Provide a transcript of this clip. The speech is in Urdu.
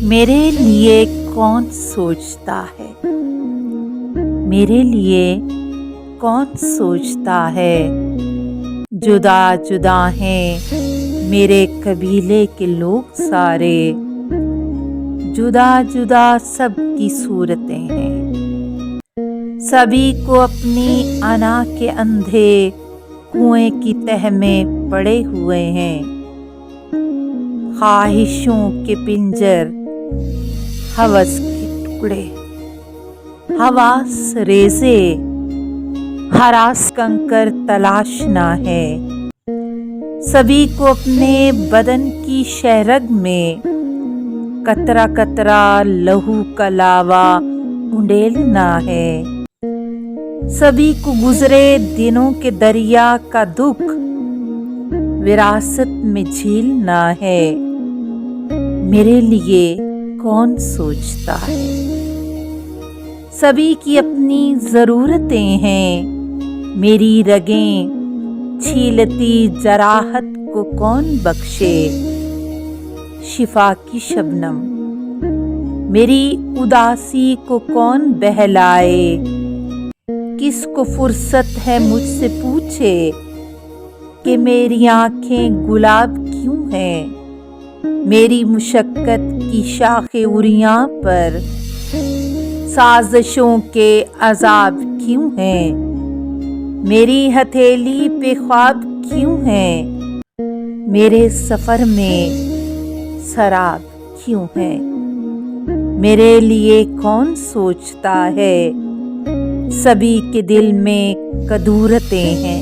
میرے لیے کون سوچتا ہے؟ میرے لیے کون سوچتا ہے؟ جدا جدا ہیں میرے قبیلے کے لوگ سارے، جدا جدا سب کی صورتیں ہیں، سبھی کو اپنی انا کے اندھے کنویں کی تہ میں پڑے ہوئے ہیں۔ خواہشوں کے پنجر، ہوس کے ٹکڑے، حواس ریزے، ہراس کنکر تلاشنا ہے، سبھی کو اپنے بدن کی شہرگ میں قطرہ قطرہ لہو کا لاوا انڈیلنا ہے، سبھی کو گزرے دنوں کے دریا کا دکھ وراثت میں جھیلنا ہے۔ میرے لیے کون سوچتا ہے؟ سبھی کی اپنی ضرورتیں ہیں، میری رگیں چھیلتی جراحت کو کون بخشے شفا کی شبنم، میری اداسی کو کون بہلائے، کس کو فرصت ہے مجھ سے پوچھے کہ میری آنکھیں گلاب کیوں ہیں، میری مشقت کی شاخ عریاں پر سازشوں کے عذاب کیوں ہیں، میری ہتھیلی پہ خواب کیوں ہیں، میرے سفر میں سراب کیوں ہیں۔ میرے لیے کون سوچتا ہے؟ سبھی کے دل میں کدورتیں ہیں،